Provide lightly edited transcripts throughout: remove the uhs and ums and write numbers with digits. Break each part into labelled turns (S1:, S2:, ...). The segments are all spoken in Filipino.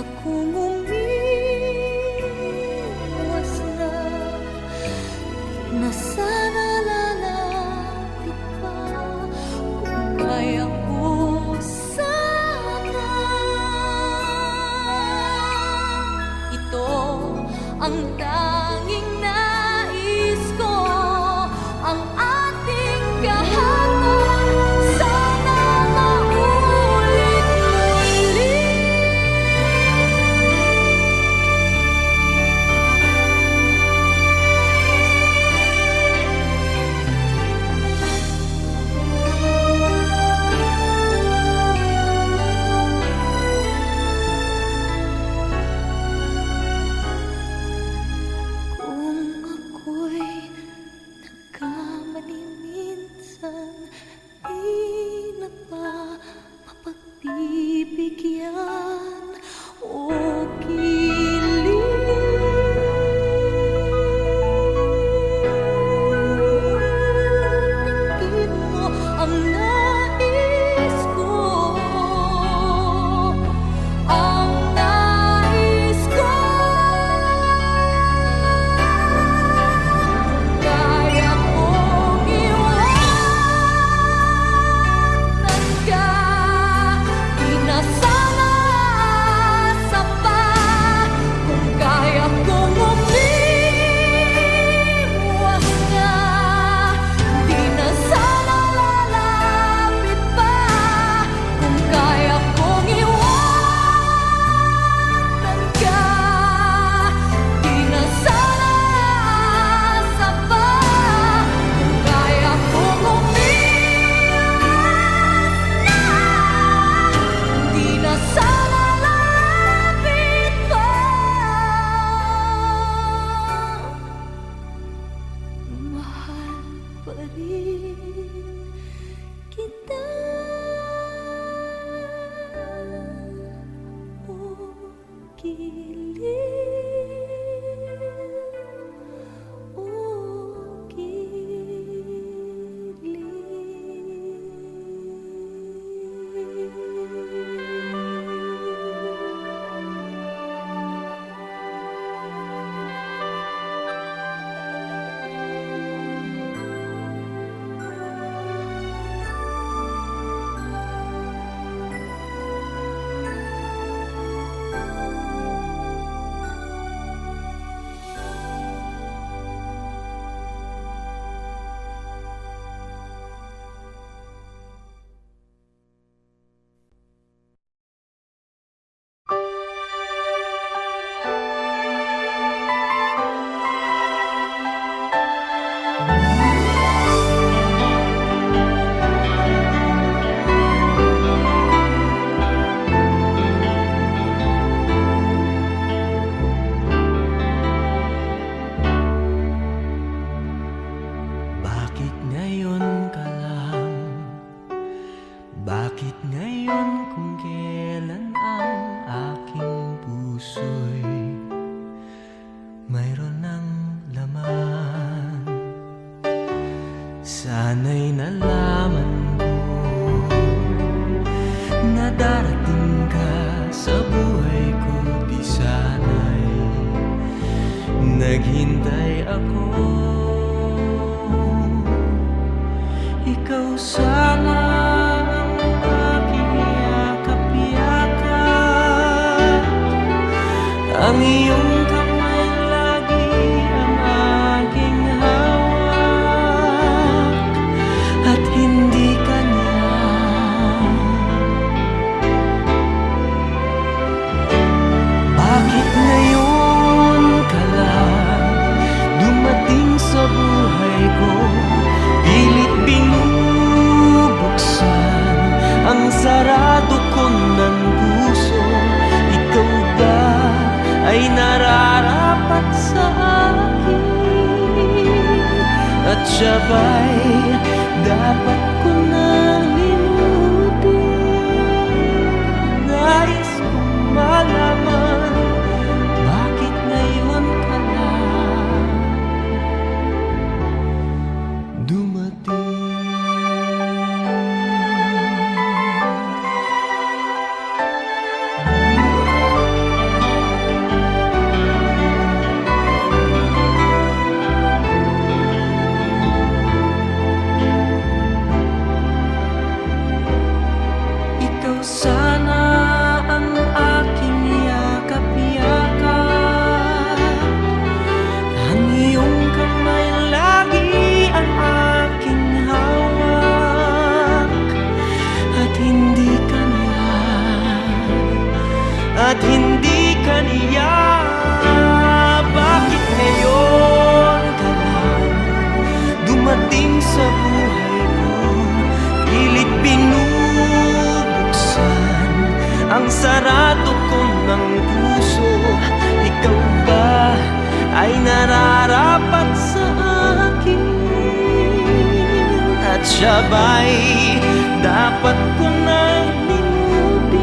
S1: akong umiwas na, di na sana lalapit pa, kung kaya ko sana. Ito ang tanging nais ko, ang ating kahapon sana maulit muli. Kung ako'y nagkamali minsan, di na ba mapagbibigyan o tingin mo ang nais ko, ang nais ko. Kaya kong iwanan ka, di na sana asa pa, kung kaya kong umiwas na, di na sana lalapit pa, kung kaya kong iwanan ka, di na sana asa pa, kung kaya kong umiwas na, di na sana lalapit pa. Mahal pa rin kita, o giliw, o
S2: Bakit ngayon ka lang? Bakit ngayon kung kailan ang aking puso'y mayroon ng laman? Sana'y nalaman ko na darating ka sa buhay ko, di sana'y naghintay ako. Ikaw sana ang aking yakap-yakap, ang iyong kamay lagi ang aking hawak, at hindi kanya. Bakit ngayon ka lang dumating sa buhay ko? Pilit binubuksan ang sarado ko ng puso. Ikaw ba ay nararapat sa akin? At siya ba'y dapat ko nang limutin? Nais kong malaman, bakit ngayon ka lang dumating? hindi kaniya. Bakit ngayon ka lang dumating sa buhay ko? Pilit binubuksan ang sarado ko ng puso. Ikaw ba ay nararapat sa akin? At siya ba'y dapat ko nang linubin?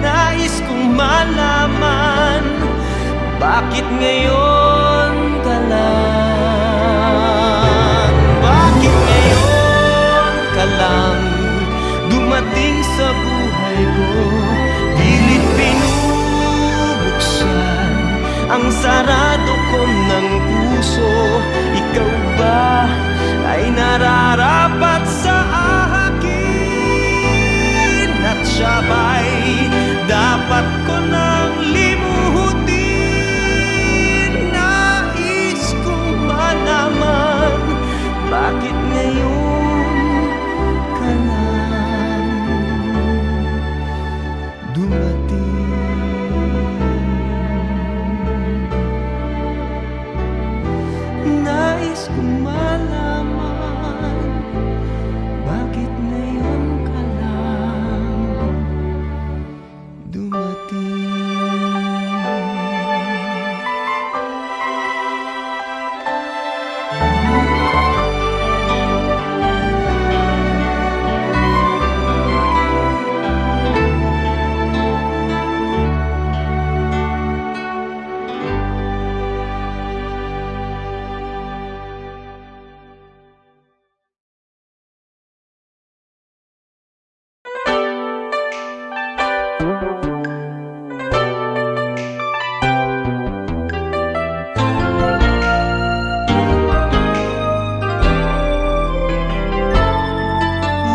S2: Nais kong malaman, bakit ngayon ka lang? Bakit ngayon ka lang dumating sa buhay ko? Pilit binubuksan ang sarado ko ng puso. Ikaw ba ay nararapat sa akin? At siya ba'y dapat ko nang limutin? Nais kong malaman, bakit ngayon ka lang dumating? Nais kong malaman, bakit ngayon ka lang dumating?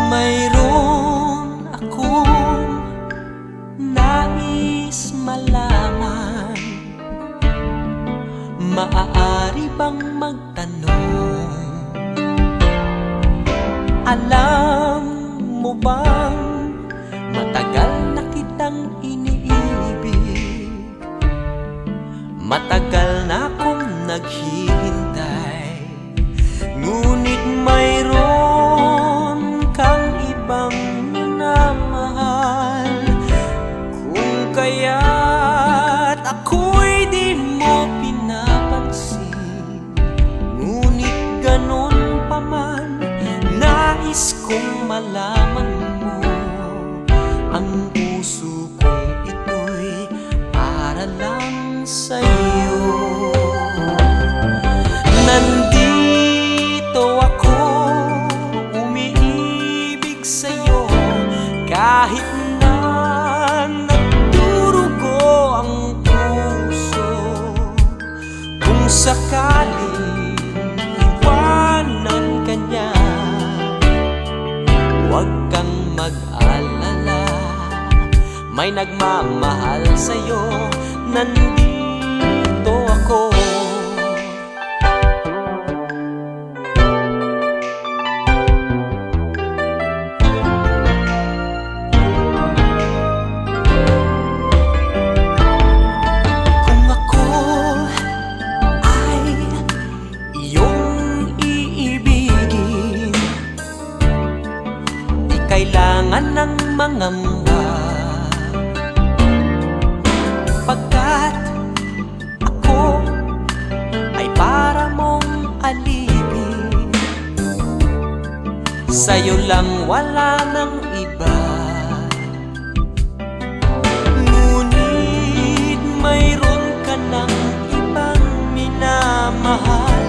S2: Mayroon akong nais malaman. Maaari bang magtanong? Alam mo bang matagal na kitang iniibig? Matagal na akong naghihintay, ngunit mayroon kang ibang minamahal. Kung kaya't ako'y di mo pinapansin, ngunit ganon pa man, nais kong malaman mo. Ang puso kong ito'y para lang sa'yo. Nandito ako, umiibig sa'yo, kahit na nagdurugo ang puso. Kung sakaling iwanan ka niya, huwag kang mag-alala, may nagmamahal sa'yo. Nandito ako. Kung ako ay iyong iibigin, di kailangan ng mangamba, pagkat ako ay para mong alipin. Sa'yo lang, wala nang iba. Ngunit mayroon ka ng ibang minamahal.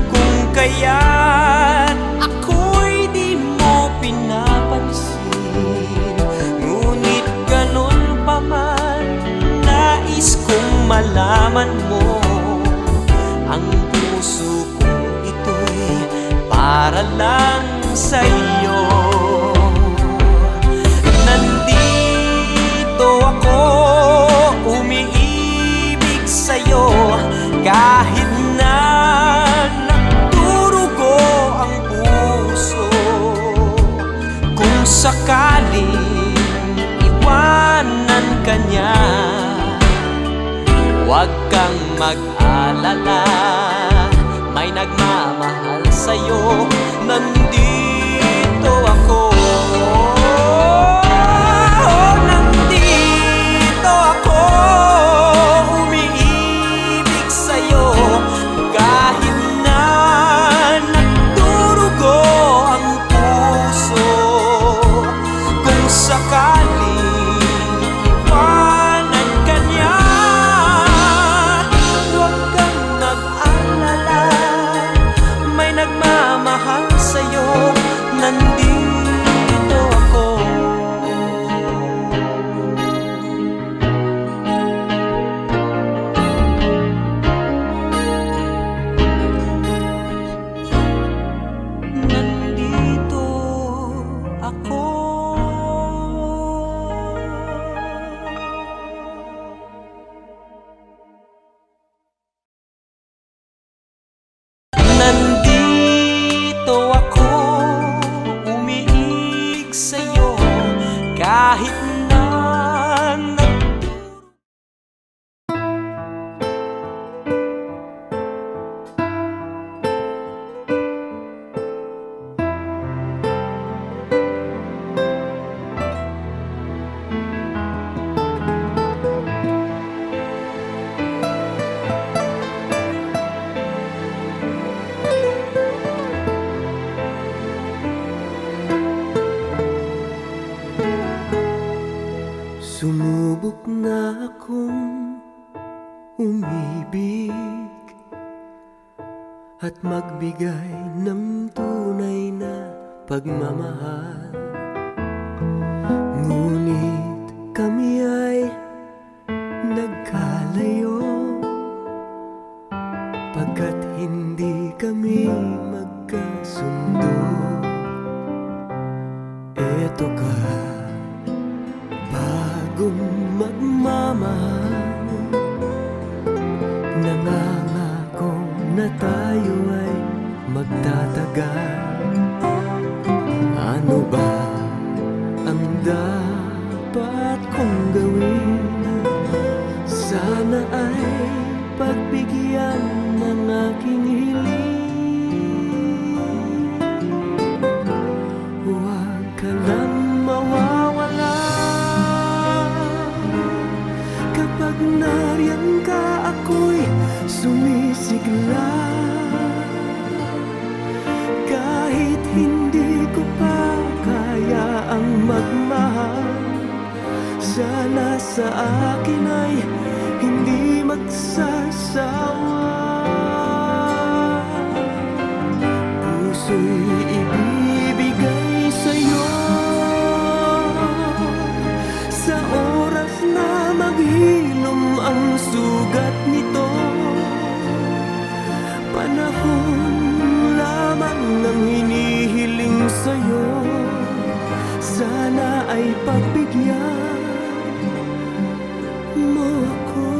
S2: Kung kaya't ako'y di mo pinapansin, ngunit ganon pa man, nais kong malaman mo. Ang puso kong ito'y para lang sa'yo. Nandito ako, umiibig sa'yo, kahit na nagdurugo ang puso. Kung sakaling iwanan ka kanya. Huwag kang mag-alala, may nagmamahal sa'yo, nandito ako. Nandito ako, umiibig sa'yo, kahit na nagdurugo ang puso. Kung sakaling iwanan ka niya, huwag kang mag-alala, may nagmamahal sa'yo, nandito ako. Nandito ako. Nandito ako, umiibig sa'yo, kahit na sumubok na akong umibig at magbigay ng tunay na pagmamahal. Ngunit kami ay nagkalayo, pagkat hindi kami magkasundo. Eto ka, bagong magmamahal, nangangako na tayo ay magtatagal. Ano ba ang dapat kong gawin? Sana ay pagbigyan ng aking hiling. Huwag ka lang mawawala, kapag nariyan ka ako'y sumisigla. Kahit hindi ko pa kaya ang magmahal, sana sa akin ay hindi magsasawa. Puso'y ibibigay sa'yo sa oras na maghilom ang sugat nito. Panahon lamang ang hinihiling sa'yo, sana ay pagbigyan mo ako.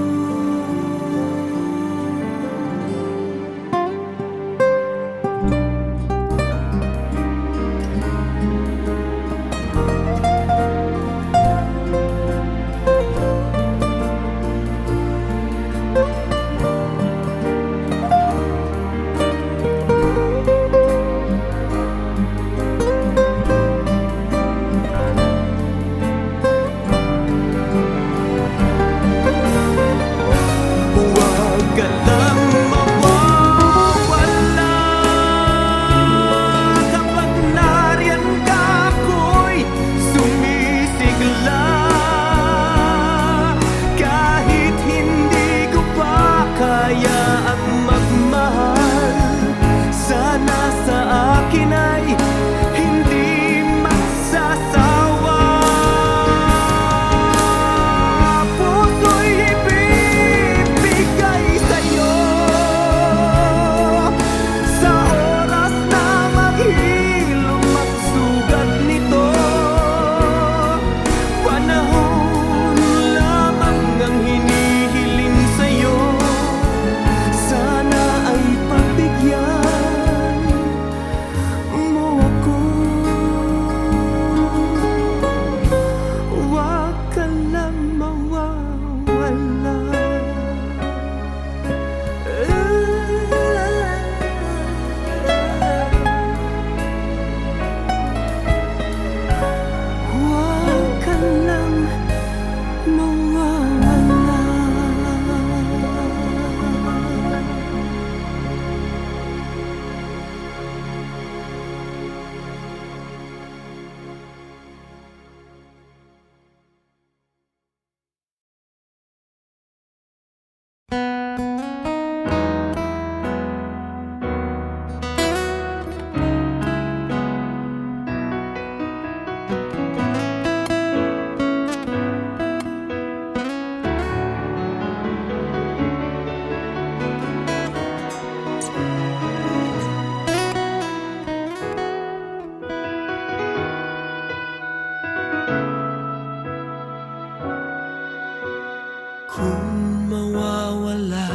S2: Kung mawawala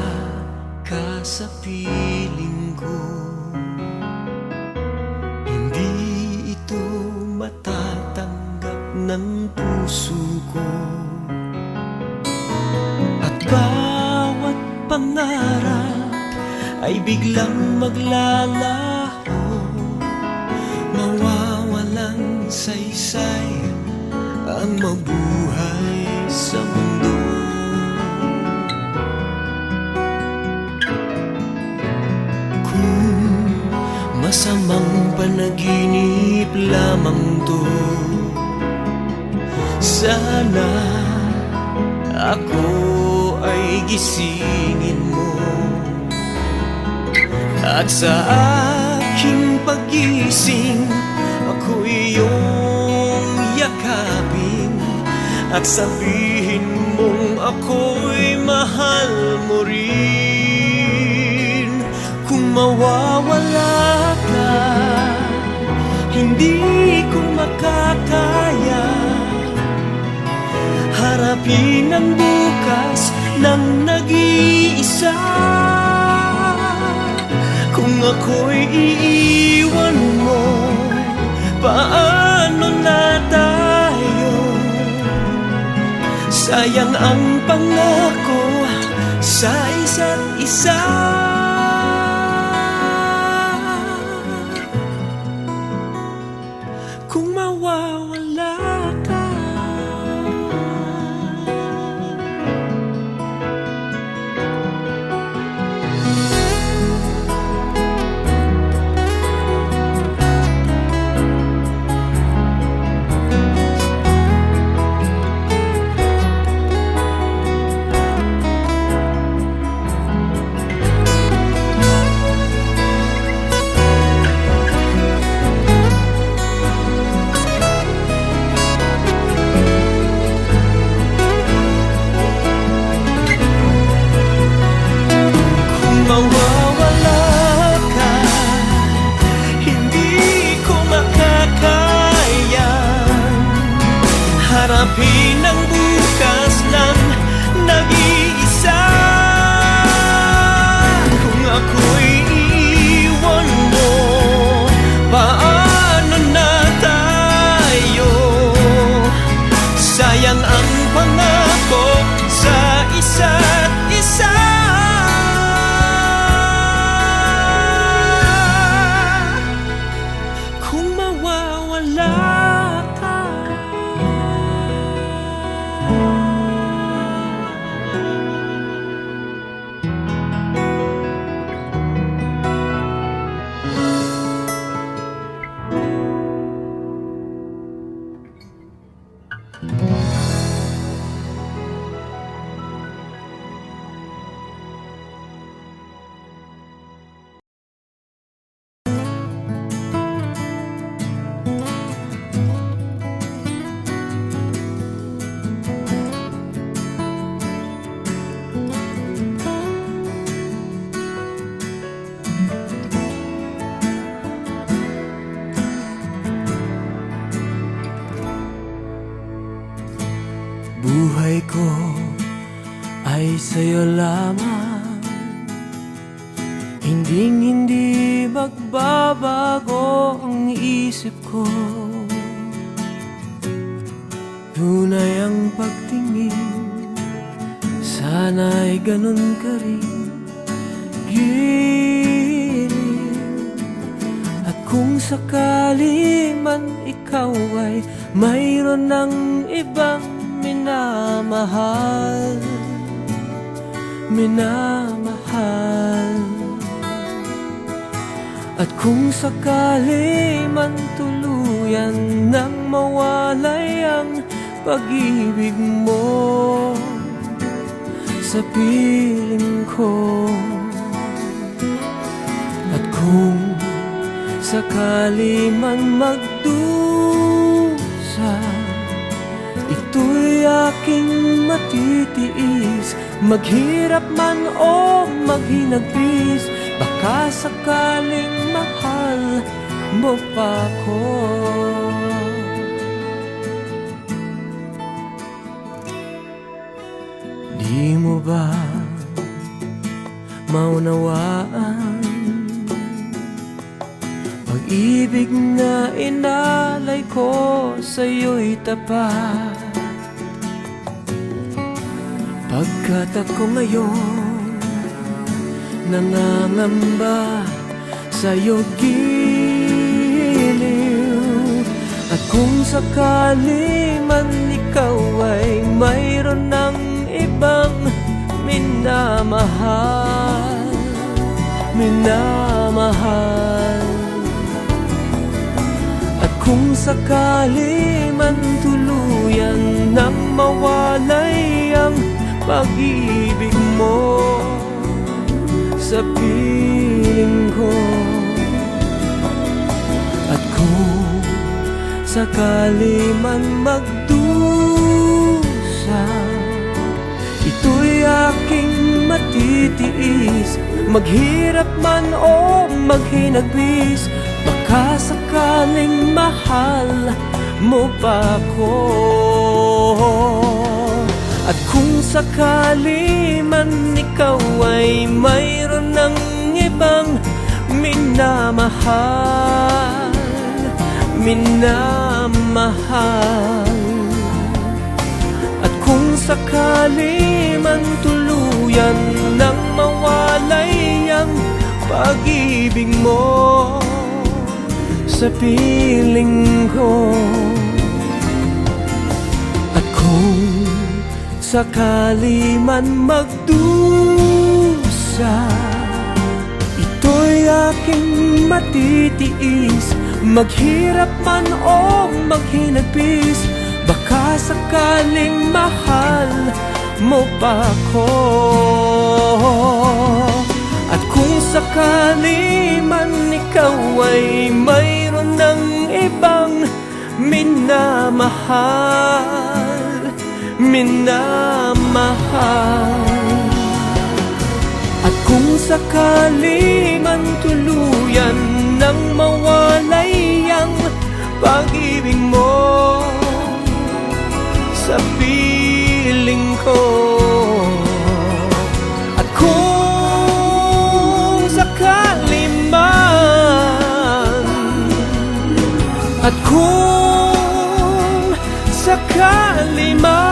S2: ka sa piling ko, hindi ito matatanggap ng puso ko. At bawat pangarap ay biglang maglalaho, mawawalang saysay ang mabuhay sa mundo. Kung masamang panaginip lamang to, sana ako ay gisingin mo. At sa aking pagising, ako iyong yakapin at sabihin mong ako'y mahal mo rin. Kung mawawala ka, hindi ko makakaya harapin ang bukas ng nag-iisa. Kung ako'y iiwan mo, paano na tayo? Sayang ang pangako sa isa't isa. Kung mawawala ka, mawawala ka, hindi ko makakaya harapin ang bukas ng nag-iisa. Kung ako'y iiwan mo, paano na tayo? Sayang ang pangako sa isa't isa. Buhay ko ay sa'yo lamang, hindi magbabago ang isip ko. Tunay ang pagtingin, sana'y ganun ka rin, giling. At kung sakali man ikaw ay mayroon ng ibang minamahal, at kung sakali man tuluyan nang mawalay ang pag-ibig mo sa piling ko, at kung sakali man magdusa, ito'y aking matitiis. Maghirap man o maghinagpis, baka sakaling mahal mo pa ko. Di mo ba maunawaan? Pag-ibig na inalay ko sa'yo'y tapat. Pagkat ako ngayon nangangamba sa'yo giliw. At kung sakali man ikaw ay mayroon ng ibang minamahal, minamahal. At kung sakali man tuluyan nang mawalay ang pag-ibig mo sa piling ko, at kung sakali man magdusa, ito'y aking matitiis. Maghirap man o maghinagbis, baka sakaling mahal mo pa ko. At kung sakali man ikaw ay mayroon ng ibang minamahal, minamahal. At kung sakali man tuluyan nang mawalay ang pag-ibig mo sa piling ko, at kung sakali man magdusa, ito'y aking matitiis. Maghirap man o maghinagpis, baka sakaling mahal mo pa ko. At kung sakali man ikaw ay mayroon ng ibang minamahal, minamahal. At kung sakali man tuluyan nang mawalay ang pag-ibig mo sa piling ko, at kung sakali man, at kung sakali man,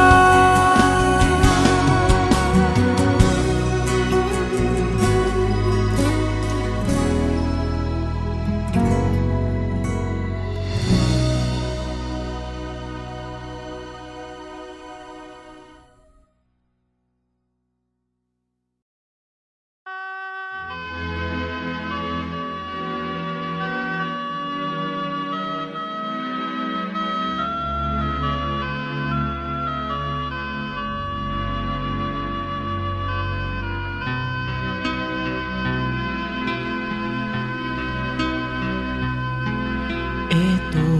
S2: eto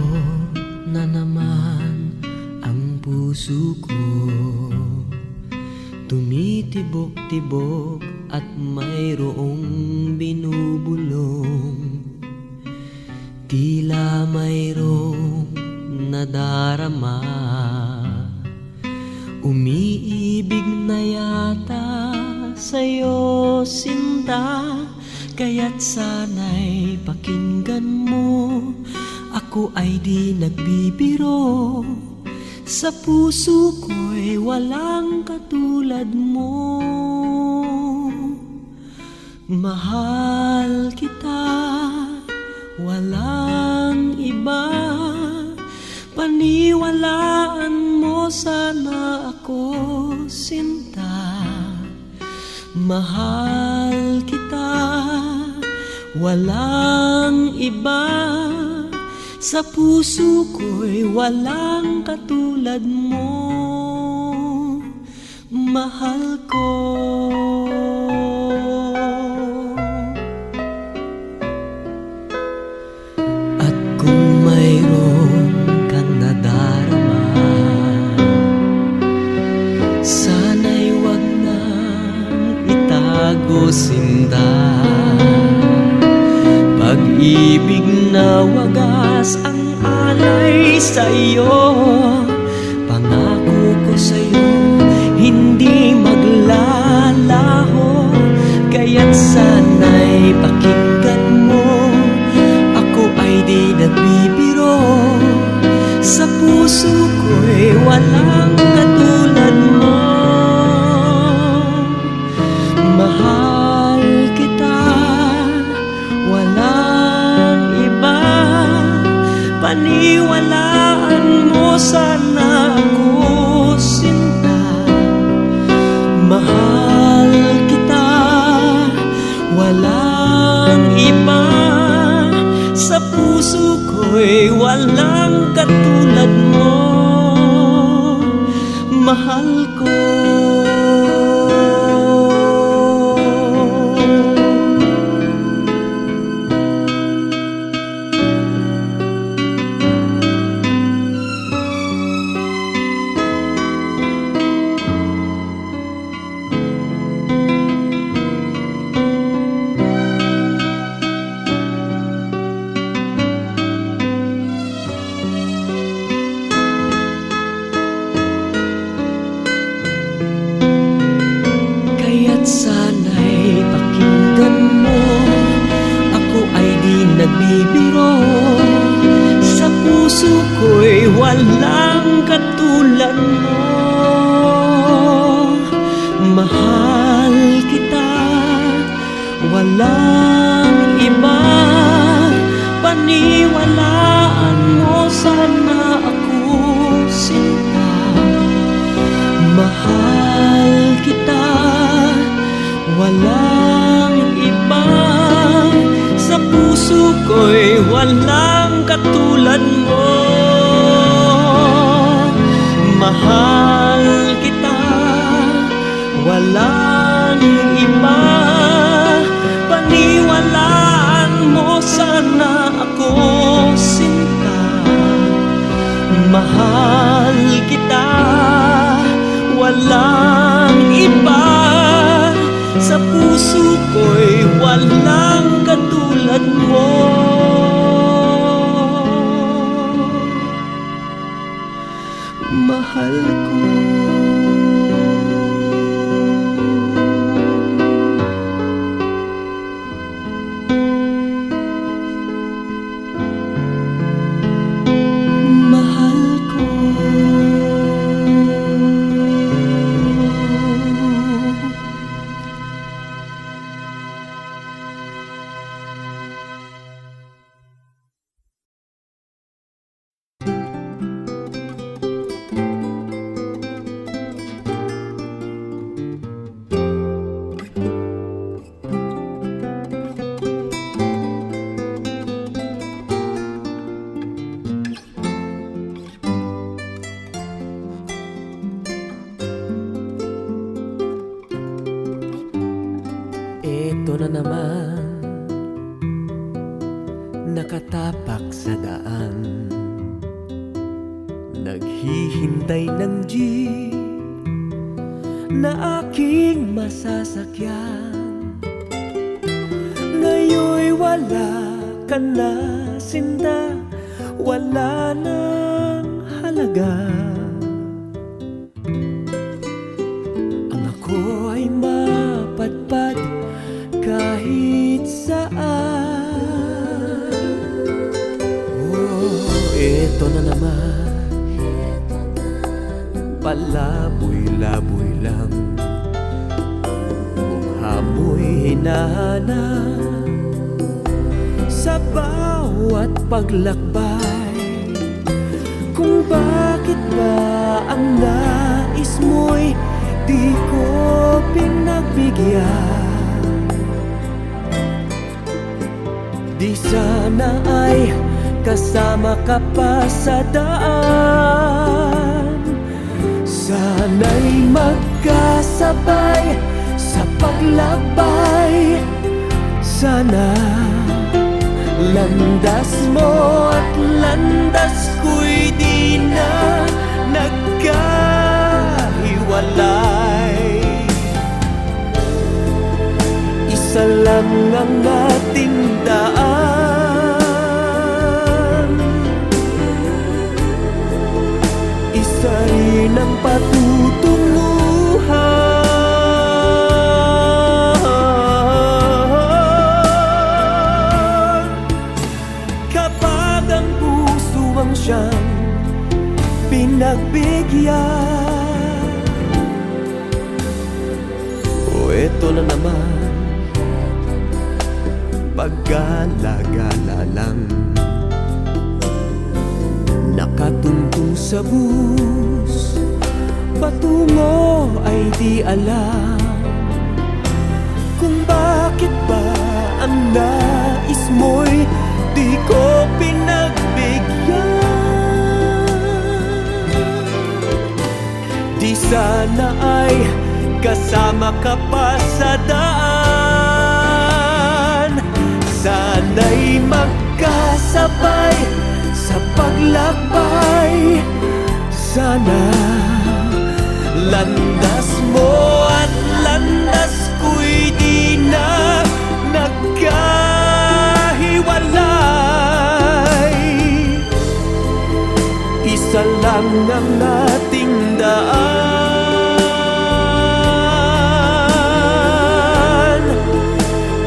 S2: na naman ang puso ko, tumitibok-tibok at mayroong binubulong. Tila mayroong nadarama, umiibig na yata sa'yo, sinta. Kaya't sana'y pakinggan mo, ako ay di nagbibiro. Sa puso ko'y walang katulad mo. Mahal kita, walang iba. Paniwalaan mo sana ako, sinta. Mahal kita, walang iba. Sa puso ko'y walang katulad mo, mahal ko. At kung mayroon kang nadarama, sana'y wag nang itago, sinta. Pag-ibig na wagas ang alay sa'yo, pangako ko sa'yo, hindi mag Mahal kita, walang iba. Sa puso ko'y walang katulad mo. Mahal ko. Kaya't sana'y pakinggan mo, ako ay di nagbibiro. Sa puso ko'y walang katulad mo. Mahal kita, walang iba. Paniwalaan mo sana ako, sinta. Mahal kita, walang iba. Sa puso ko'y walang katulad mo. Mahal kita, walang iba. Paniwalaan mo sana ako, sinta. Mahal kita, walang iba. Sa puso ko'y walang katulad mo. Mahal ko. Mahal ko. Ito na naman, nakatapak sa daan, naghihintay ng jeep na aking masasakyan. Ngayon'y wala ka na, sinta, wala nang halaga. Ang ako ay mapadpad kahit saan. Oh, eto na naman, palaboy-laboy lang. Mukha mo'y hinahanap sa bawat paglakbay. Kung bakit ba ang nais mo'y di ko pinagbigyan. Di sana ay kasama ka pa sa daan. Sana'y magkasabay sa paglakbay. Sana landas mo at landas ko'y di na nagkahiwalay. Isa lang ang ating daan, isa rin ang patutunguhan. Kapag ang puso ang siyang pinagbigyan. O eto na naman, paggala-gala lang, nakatungtong sa bus, patungo ay di alam. sana ay kasama ka pa sa daan. Sana'y magkasabay sa paglakbay. Sana landas mo at landas ko'y di na nagkahiwalay. Isa lang ang ating daan,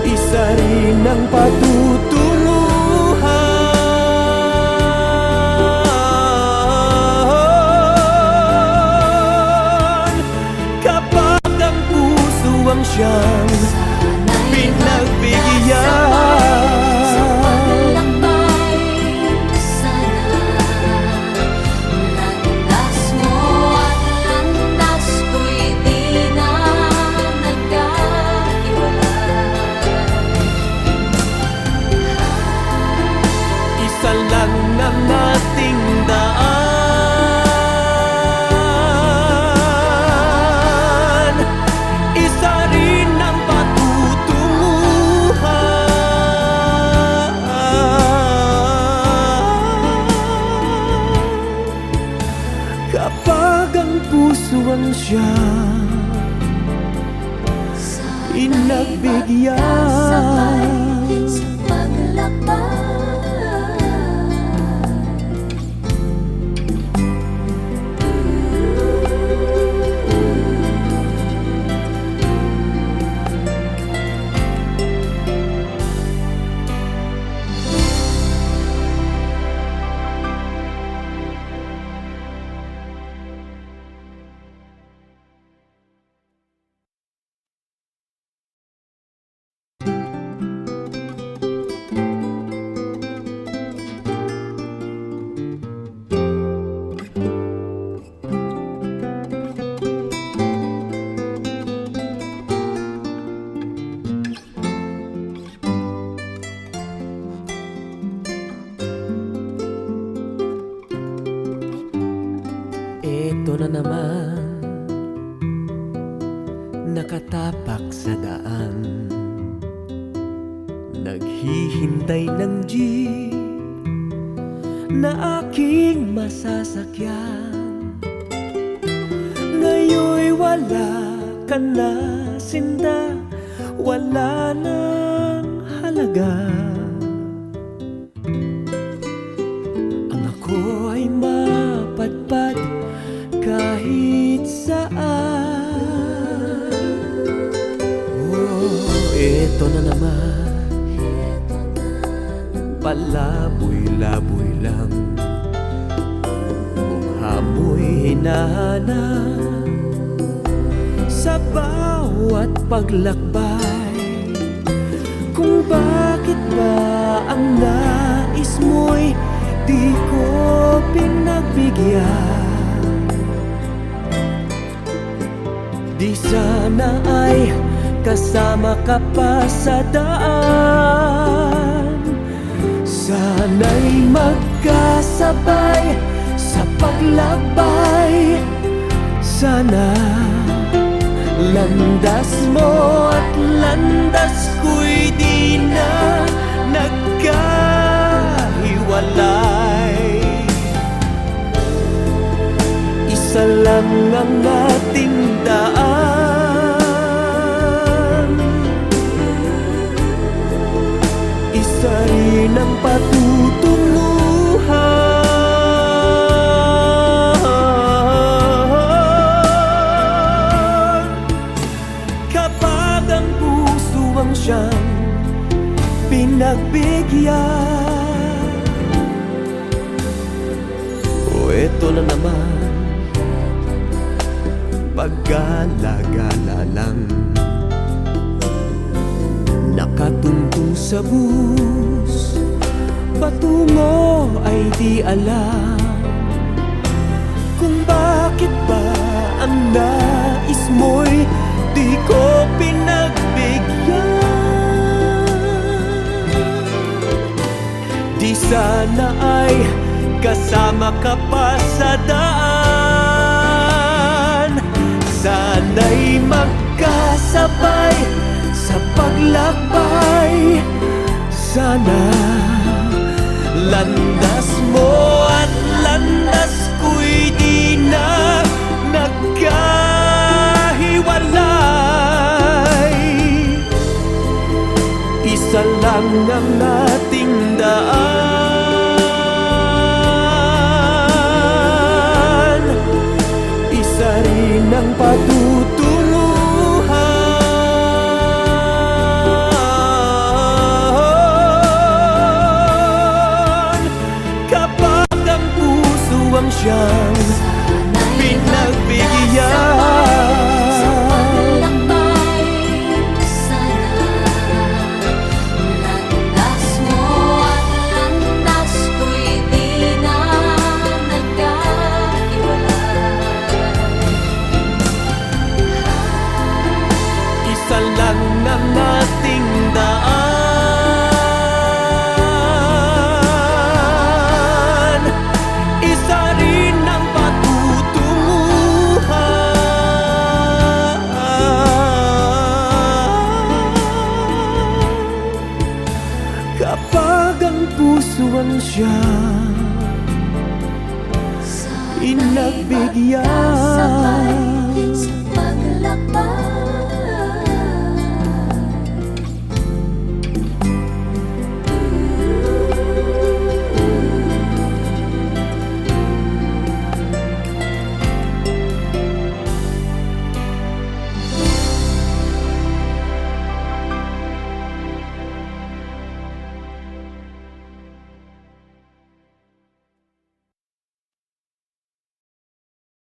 S2: isa rin ang patutunguhan. Kapag ang puso ang siyang pinagbigyan, isa lang ang ating daan, isa rin ang patutunguhan. Kapag ang puso ang siyang pinagbigyan,
S1: sa paglakbay.
S2: Ito na naman, nakatapak sa daan, naghihintay ng jeep na aking masasakyan. Ngayon'y wala ka na, sinta, wala nang halaga. Ang ako ay mapadpad kahit saan. Oh, eto na naman, palaboy-laboy lang, mukha mo'y hinahanap sa bawat paglakbay. Kung bakit ba ang nais mo'y di ko pinagbigyan. Di sana ay kasama ka pa sa daan, sana'y magkasabay sa paglakbay. Sana landas mo at landas ko'y di na nagkahiwalay. Isa lang ang ating daan, isa rin ang patutunguhan. Kapag ang puso ang siyang pinagbigyan. O eto na naman, paggala-gala lang, nakatungtong sa bus, patungo ay di alam kung bakit ba ang nais mo'y di ko pinagbigyan. Di sana ay kasama ka pa sa daan, Sana'y magkasabay sa paglakbay. Sana landas mo at landas ko'y di na nagkahiwalay. Isa lang ang ating daan, isa rin ang patutunguhan. Kapag ang puso ang siyang pinagbigyan,
S1: sa paglakbay. Sana landas mo at landas ko'y di na nagkahiwalay.
S2: isa lang ang ating daan, isa rin ang patutunguhan. Kapag ang puso ang siyang
S1: Sana'y
S2: pinagbigyan,